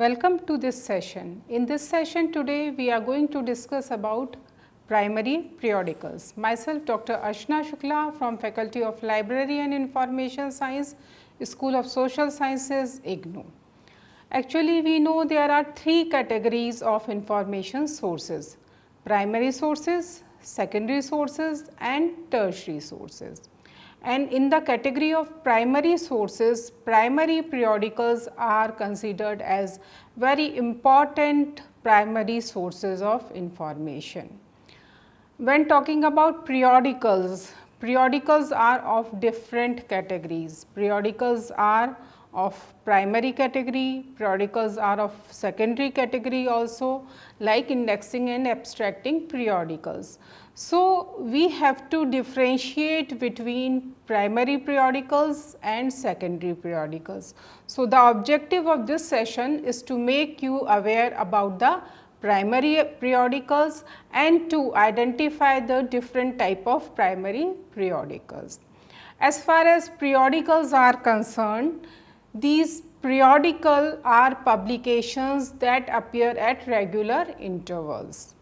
Welcome to this session. In this session today we are going to discuss about primary periodicals. Myself Dr. Ashna Shukla from Faculty of Library and Information Science, School of Social Sciences, IGNOU. Actually we know there are three categories of information sources: primary sources, secondary sources and tertiary sources. And in the category of primary sources, primary periodicals are considered as very important primary sources of information. When talking about periodicals, periodicals are of different categories. Periodicals are of primary category, periodicals are of secondary category also, like indexing and abstracting periodicals. So, we have to differentiate between primary periodicals and secondary periodicals. So, the objective of this session is to make you aware about the primary periodicals and to identify the different type of primary periodicals. As far as periodicals are concerned, these periodicals are publications that appear at regular intervals.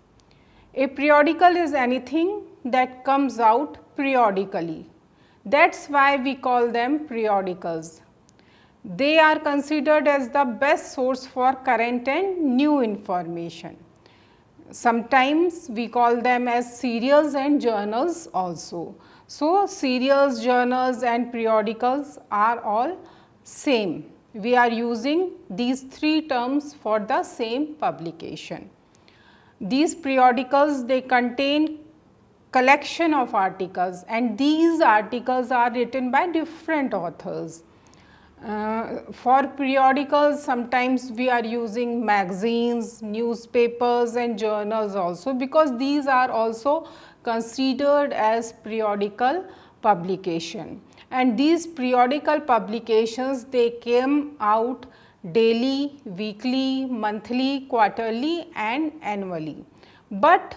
A periodical is anything that comes out periodically. That is why we call them periodicals. They are considered as the best source for current and new information. Sometimes we call them as serials and journals also. So, serials, journals and periodicals are all same. We are using these three terms for the same publication. These periodicals, they contain collection of articles and these articles are written by different authors. For periodicals, sometimes we are using magazines, newspapers and journals also, because these are also considered as periodical publication. And these periodical publications, they came out daily, weekly, monthly, quarterly and annually. But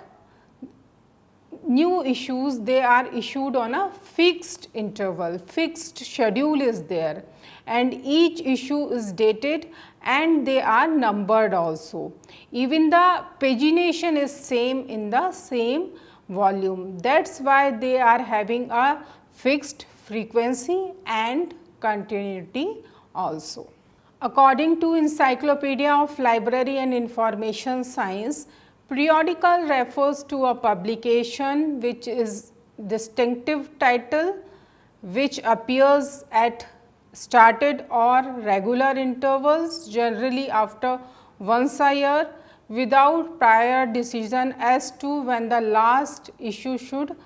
new issues, they are issued on a fixed interval, fixed schedule is there, and each issue is dated and they are numbered also. Even the pagination is same in the same volume. That is why they are having a fixed frequency and continuity also. According to Encyclopedia of Library and Information Science, periodical refers to a publication which is distinctive title, which appears at started or regular intervals, generally after once a year, without prior decision as to when the last issue should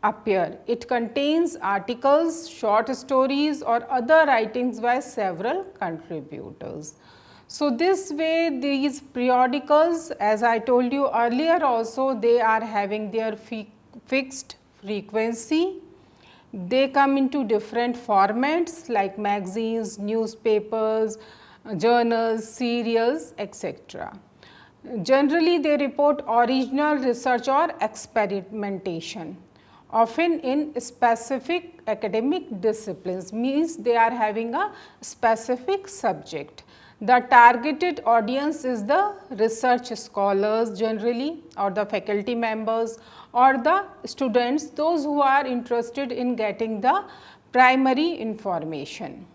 appear. It contains articles, short stories or other writings by several contributors. So, this way these periodicals, as I told you earlier also, they are having their fixed frequency. They come into different formats like magazines, newspapers, journals, serials, etc. Generally, they report original research or experimentation, often in specific academic disciplines, means they are having a specific subject. The targeted audience is the research scholars generally, or the faculty members or the students, those who are interested in getting the primary information.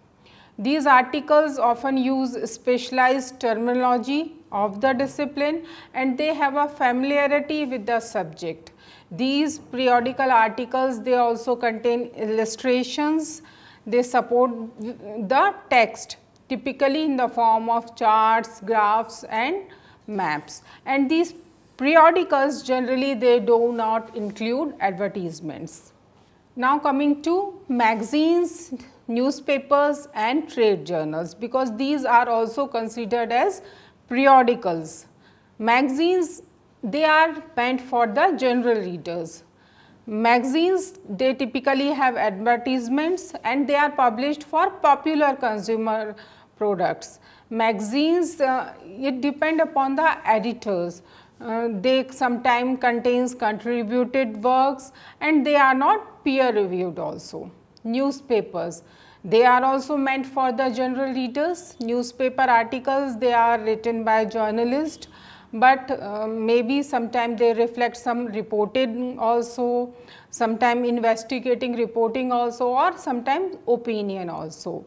These articles often use specialized terminology of the discipline and they have a familiarity with the subject. These periodical articles, they also contain illustrations, they support the text, typically in the form of charts, graphs and maps. And these periodicals, generally they do not include advertisements. Now coming to magazines, newspapers and trade journals, because these are also considered as periodicals. Magazines, they are meant for the general readers. Magazines, they typically have advertisements and they are published for popular consumer products. Magazines, it depends upon the editors. They sometimes contains contributed works and they are not peer reviewed also. Newspapers, They are also meant for the general readers. Newspaper articles, they are written by journalists, but maybe sometime they reflect some reporting also, sometime investigating reporting also, or sometimes opinion also.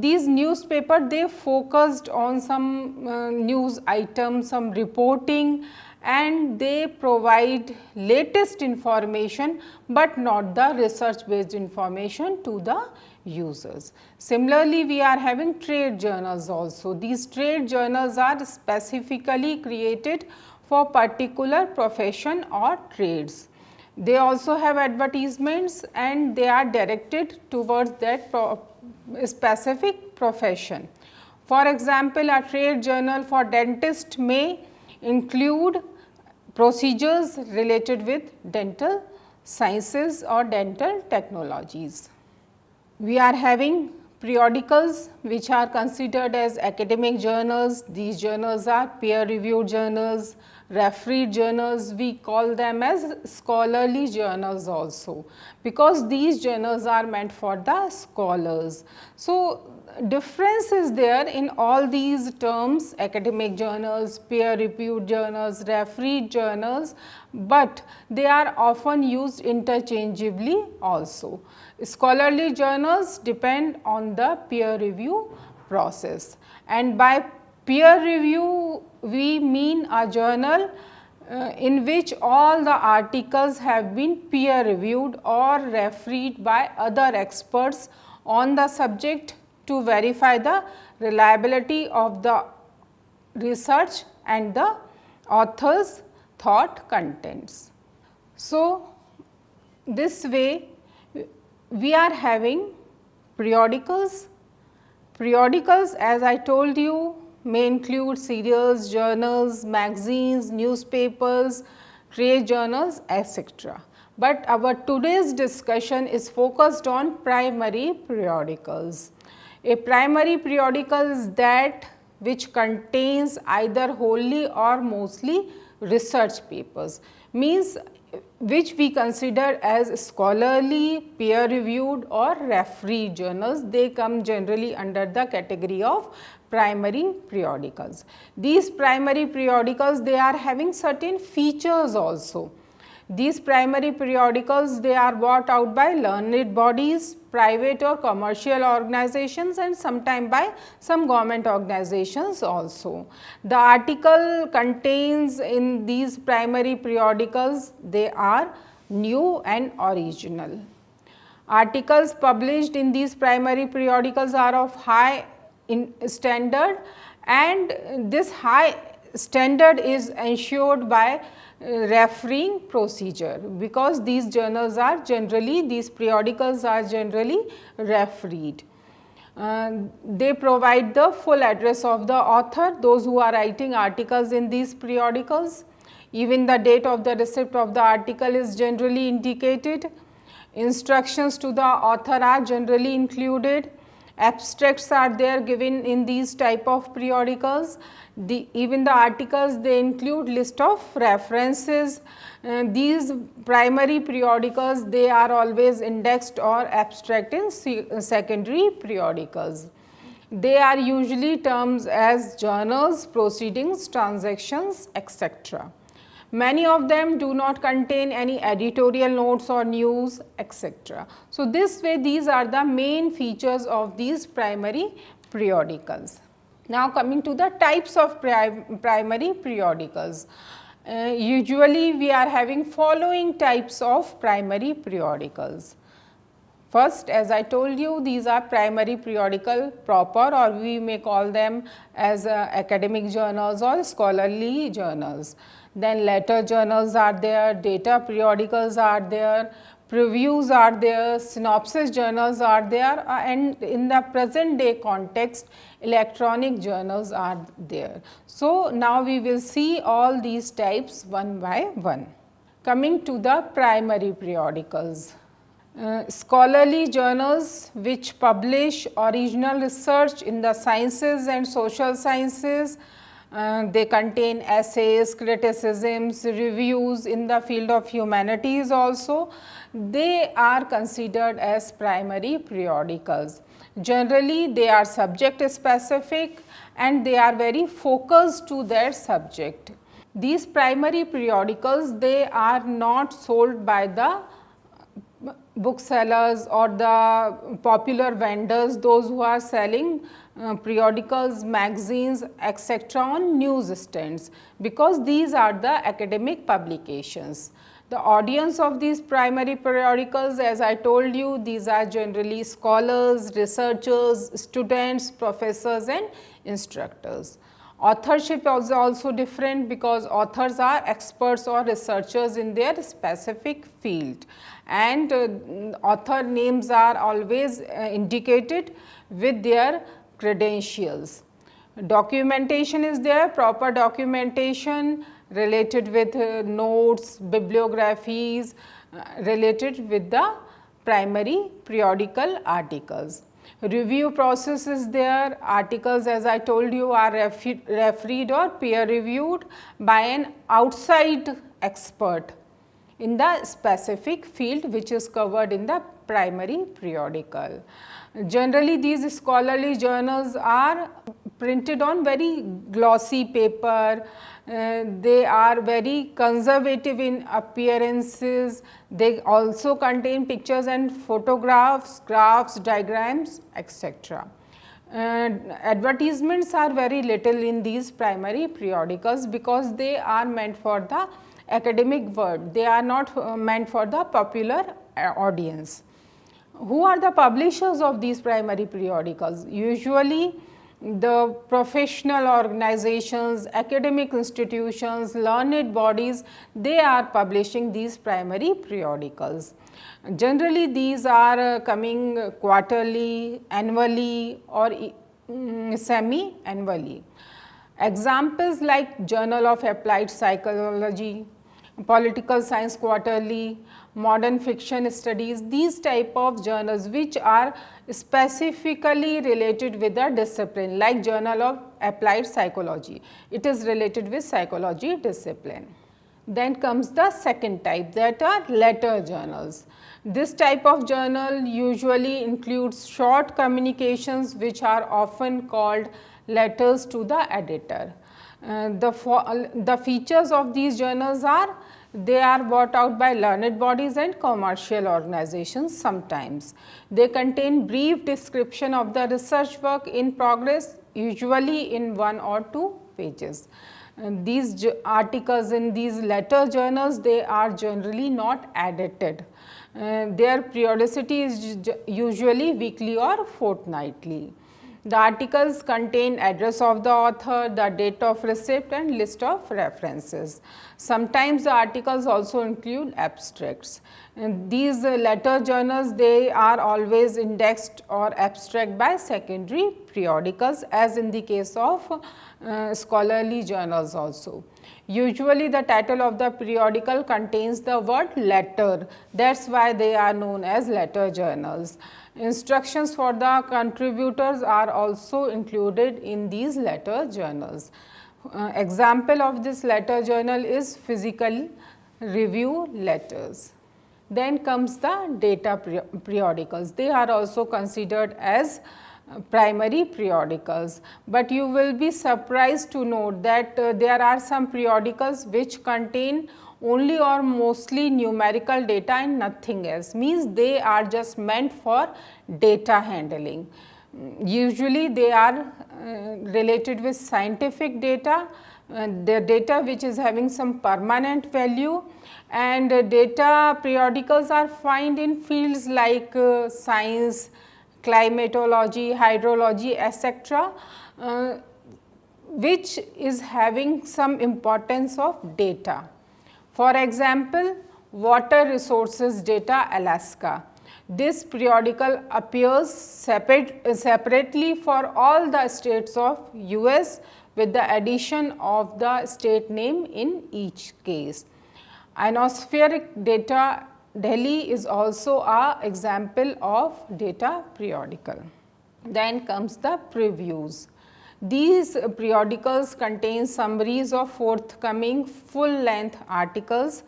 These newspaper, they focused on some news items, some reporting, and they provide latest information, but not the research based information to the users. Similarly, we are having trade journals also. These trade journals are specifically created for particular profession or trades. They also have advertisements and they are directed towards that specific profession. For example, a trade journal for dentist may include procedures related with dental sciences or dental technologies. We are having periodicals which are considered as academic journals. These journals are peer reviewed journals, refereed journals. We call them as scholarly journals also, because these journals are meant for the scholars. So, difference is there in all these terms: academic journals, peer reviewed journals, refereed journals, but they are often used interchangeably also. Scholarly journals depend on the peer review process, and by peer review we mean a journal in which all the articles have been peer reviewed or refereed by other experts on the subject to verify the reliability of the research and the author's thought contents. So, this way we are having periodicals. Periodicals, as I told you, may include serials, journals, magazines, newspapers, trade journals, etc. But our today's discussion is focused on primary periodicals. A primary periodical is that which contains either wholly or mostly research papers, means which we consider as scholarly, peer reviewed or refereed journals. They come generally under the category of primary periodicals. These primary periodicals, they are having certain features also. These primary periodicals, they are bought out by learned bodies, private or commercial organizations, and sometimes by some government organizations also. The article contains in these primary periodicals, they are new and original. Articles published in these primary periodicals are of high standard, and this high standard is ensured by refereeing procedure, because these journals are generally, these periodicals are generally refereed. They provide the full address of the author, those who are writing articles in these periodicals. Even the date of the receipt of the article is generally indicated. Instructions to the author are generally included. Abstracts are there given in these type of periodicals. Even the articles, they include list of references. These primary periodicals, they are always indexed or abstract in secondary periodicals. They are usually termed as journals, proceedings, transactions, etc. Many of them do not contain any editorial notes or news, etc. So, this way these are the main features of these primary periodicals. Now, coming to the types of primary periodicals. Usually we are having following types of primary periodicals. First, as I told you, these are primary periodical proper, or we may call them as academic journals or scholarly journals. Then letter journals are there, data periodicals are there, previews are there, synopsis journals are there, and in the present day context, electronic journals are there. So, now we will see all these types one by one. Coming to the primary periodicals. Scholarly journals which publish original research in the sciences and social sciences, They contain essays, criticisms, reviews in the field of humanities also. They are considered as primary periodicals. Generally, they are subject specific and they are very focused to their subject. These primary periodicals, they are not sold by the booksellers or the popular vendors, those who are selling periodicals, magazines, etc. on newsstands, because these are the academic publications. The audience of these primary periodicals, as I told you, these are generally scholars, researchers, students, professors and instructors. Authorship is also different because authors are experts or researchers in their specific field, and author names are always indicated with their credentials. Documentation is there, proper documentation related with notes, bibliographies related with the primary periodical articles. Review process is there. Articles, as I told you, are refereed or peer reviewed by an outside expert in the specific field which is covered in the primary periodical. Generally, these scholarly journals are printed on very glossy paper. They are very conservative in appearances. They also contain pictures and photographs, graphs, diagrams, etc. Advertisements are very little in these primary periodicals because they are meant for the academic world. They are not meant for the popular audience. Who are the publishers of these primary periodicals? Usually the professional organizations, academic institutions, learned bodies, they are publishing these primary periodicals. Generally, these are coming quarterly, annually or semi-annually. Examples like Journal of Applied Psychology, Political Science Quarterly, Modern Fiction Studies, these type of journals which are specifically related with the discipline, like Journal of Applied Psychology, it is related with psychology discipline. Then comes the second type, that are letter journals. This type of journal usually includes short communications which are often called letters to the editor. The features of these journals are, they are bought out by learned bodies and commercial organizations sometimes. They contain brief description of the research work in progress, usually in 1 or 2 pages. These articles in these letter journals, they are generally not edited. Their periodicity is usually weekly or fortnightly. The articles contain address of the author, the date of receipt and list of references. Sometimes the articles also include abstracts. And these letter journals, they are always indexed or abstract by secondary periodicals, as in the case of scholarly journals also. Usually the title of the periodical contains the word letter, that is why they are known as letter journals. Instructions for the contributors are also included in these letter journals. Example of this letter journal is physical review letters. Then comes the data periodicals. They are also considered as primary periodicals, but you will be surprised to note that there are some periodicals which contain only or mostly numerical data and nothing else, means they are just meant for data handling. Usually they are related with scientific data, the data which is having some permanent value, and data periodicals are found in fields like science, climatology, hydrology, etc., which is having some importance of data. For example, water resources data Alaska. This periodical appears separately for all the states of US with the addition of the state name in each case. Ionospheric data Delhi is also an example of data periodical. Then comes the previews. These periodicals contain summaries of forthcoming full-length articles,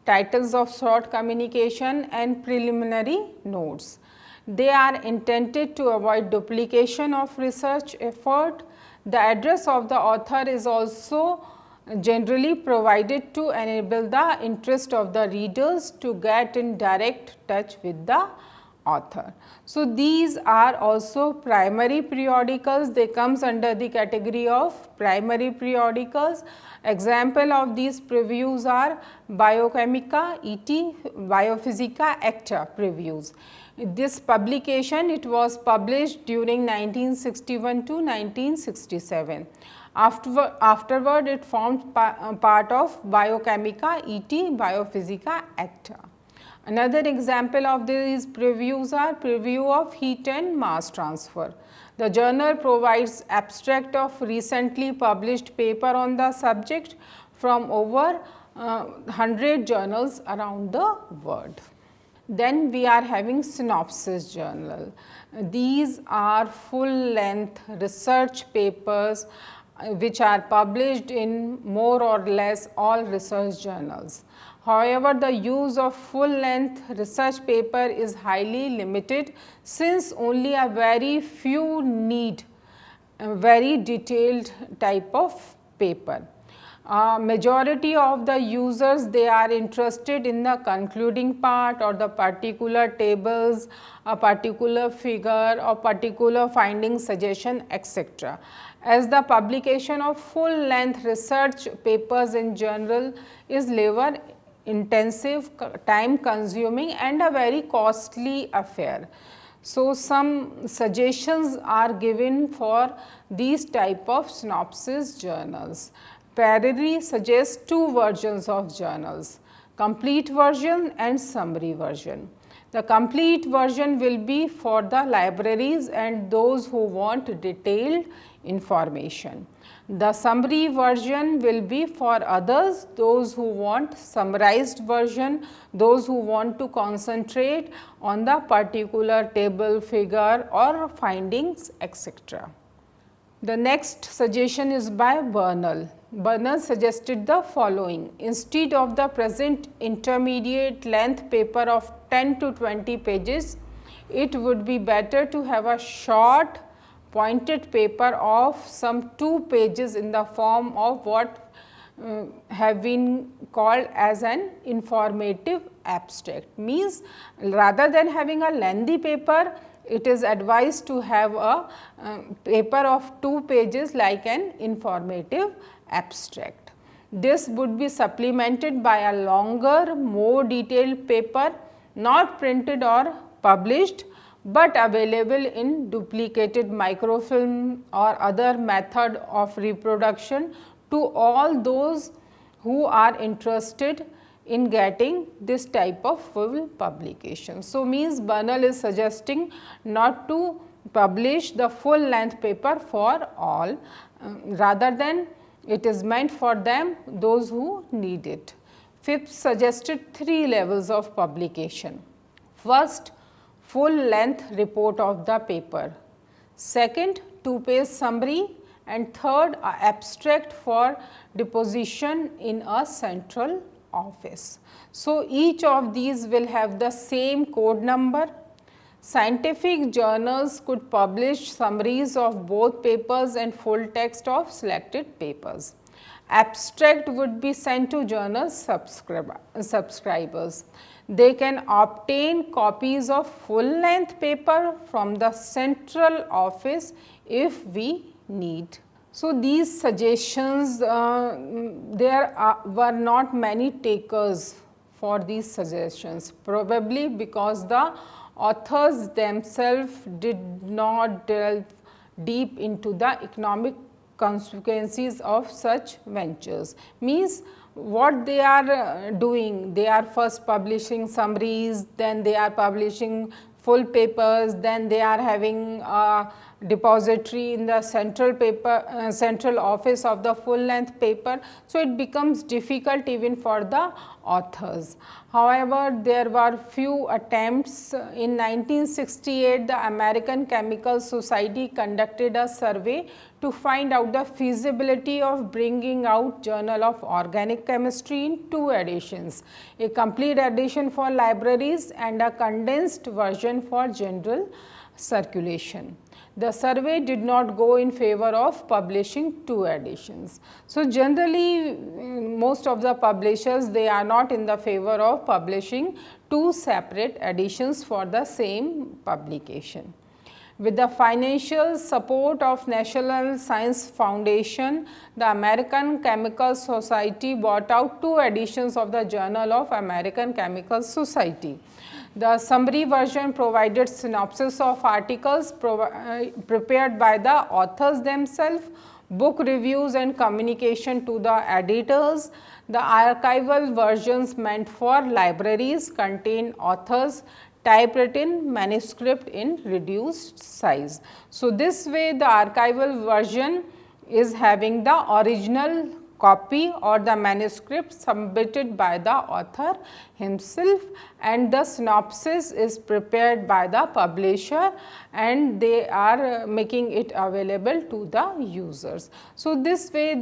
titles of short communication and preliminary notes. They are intended to avoid duplication of research effort. The address of the author is also generally provided to enable the interest of the readers to get in direct touch with the author. So, these are also primary periodicals, they comes under the category of primary periodicals. Example of these previews are Biochemica, ET, Biophysica, Acta previews. This publication, it was published during 1961 to 1967. Afterward, it formed part of Biochemica, ET, Biophysica, Acta. Another example of these previews are preview of heat and mass transfer. The journal provides abstract of recently published paper on the subject from over 100 journals around the world. Then we are having synopsis journal. These are full length research papers which are published in more or less all research journals. However, the use of full length research paper is highly limited since only a very few need a very detailed type of paper. Majority of the users, they are interested in the concluding part or the particular tables, a particular figure or particular finding, suggestion, etc. As the publication of full length research papers in general is labor intensive, time consuming and a very costly affair. So, some suggestions are given for these type of synopsis journals. Perry suggests two versions of journals, complete version and summary version. The complete version will be for the libraries and those who want detailed information. The summary version will be for others, those who want summarized version, those who want to concentrate on the particular table, figure or findings, etc. The next suggestion is by Bernal. Bernal suggested the following: instead of the present intermediate length paper of 10 to 20 pages, it would be better to have a short pointed paper of some 2 pages in the form of what have been called as an informative abstract. Means rather than having a lengthy paper, it is advised to have a paper of 2 pages like an informative abstract. This would be supplemented by a longer, more detailed paper not printed or published, but available in duplicated microfilm or other method of reproduction to all those who are interested in getting this type of full publication. So, means Bernal is suggesting not to publish the full length paper for all, rather than it is meant for them, those who need it. Phipps suggested 3 levels of publication. First, full length report of the paper. Second, 2-page summary, and third, abstract for deposition in a central office. So, each of these will have the same code number. Scientific journals could publish summaries of both papers and full text of selected papers. Abstract would be sent to journal subscribers. They can obtain copies of full length paper from the central office if we need. So, these suggestions, there were not many takers for these suggestions, probably because the authors themselves did not delve deep into the economic consequences of such ventures. Means what they are doing, they are first publishing summaries, then they are publishing full papers, then they are having depository in the central office of the full length paper. So, it becomes difficult even for the authors. However, there were few attempts. In 1968, the American Chemical Society conducted a survey to find out the feasibility of bringing out Journal of Organic Chemistry in 2 editions, a complete edition for libraries and a condensed version for general circulation. The survey did not go in favor of publishing 2 editions. So, generally most of the publishers, they are not in the favor of publishing 2 separate editions for the same publication. With the financial support of National Science Foundation, the American Chemical Society bought out 2 editions of the Journal of American Chemical Society. The summary version provided synopsis of articles prepared by the authors themselves, book reviews and communication to the editors. The archival versions meant for libraries contain authors' typewritten manuscript in reduced size. So, this way the archival version is having the original copy or the manuscript submitted by the author himself, and the synopsis is prepared by the publisher and they are making it available to the users. So, this way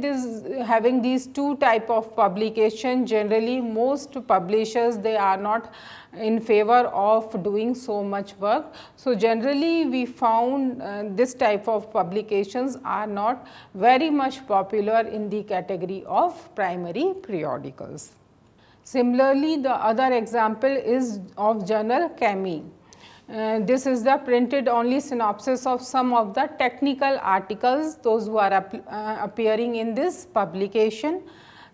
having these 2 type of publication, generally most publishers, they are not in favor of doing so much work. So, generally we found this type of publications are not very much popular in the category of primary periodicals. Similarly, the other example is of journal Chemi. This is the printed only synopsis of some of the technical articles, those who are appearing in this publication.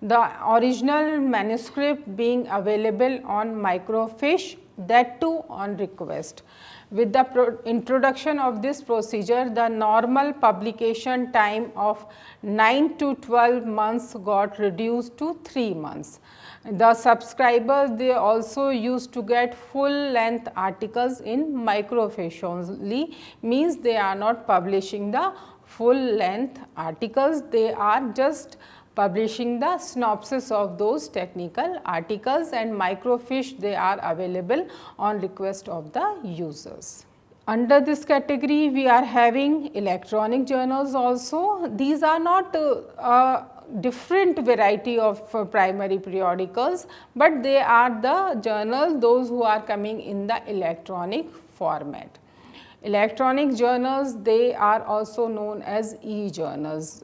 The original manuscript being available on microfiche, that too on request. With the introduction of this procedure, the normal publication time of 9 to 12 months got reduced to 3 months. The subscribers, they also used to get full length articles in microfiche only, means they are not publishing the full length articles, they are just publishing the synopsis of those technical articles, and microfiche they are available on request of the users. Under this category, we are having electronic journals also. These are not different variety of primary periodicals, but they are the journals those who are coming in the electronic format. Electronic journals, they are also known as e-journals.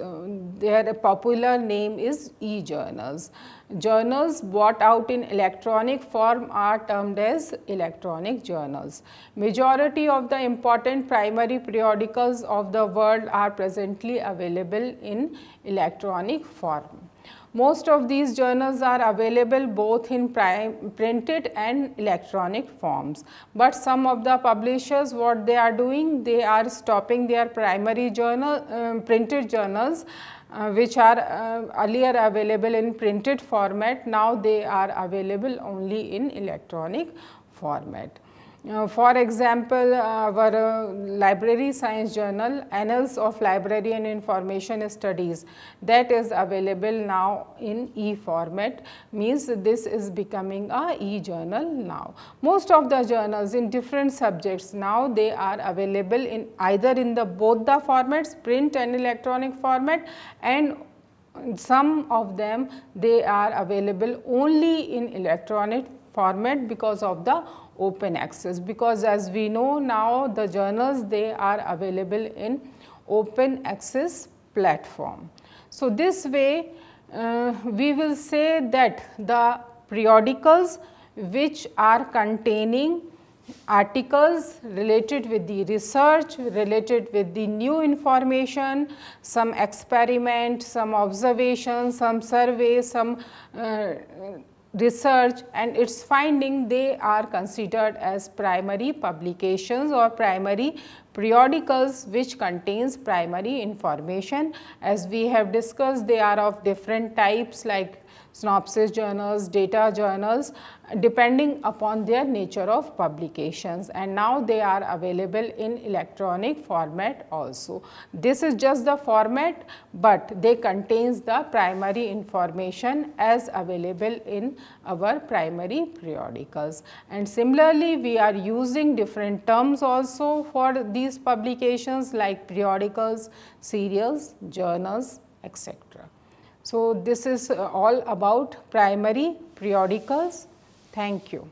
Their popular name is e-journals. Journals brought out in electronic form are termed as electronic journals. Majority of the important primary periodicals of the world are presently available in electronic form. Most of these journals are available both in printed and electronic forms, but some of the publishers, what they are doing, they are stopping their primary journal printed journals which are earlier available in printed format. Now they are available only in electronic format. For example, our library science journal, Annals of Library and Information Studies, that is available now in e-format, means this is becoming a e-journal now. Most of the journals in different subjects now, they are available in either in the both the formats, print and electronic format, and some of them they are available only in electronic format because of the open access, because as we know now the journals they are available in open access platform. So, this way we will say that the periodicals which are containing articles related with the research, related with the new information, some experiment, some observation, some survey, some research and its finding, they are considered as primary publications or primary periodicals which contains primary information. As we have discussed, they are of different types like synopsis journals, data journals, depending upon their nature of publications, and now they are available in electronic format also. This is just the format, but they contains the primary information as available in our primary periodicals. And similarly, we are using different terms also for these publications like periodicals, serials, journals, etc. So, this is all about primary periodicals. Thank you.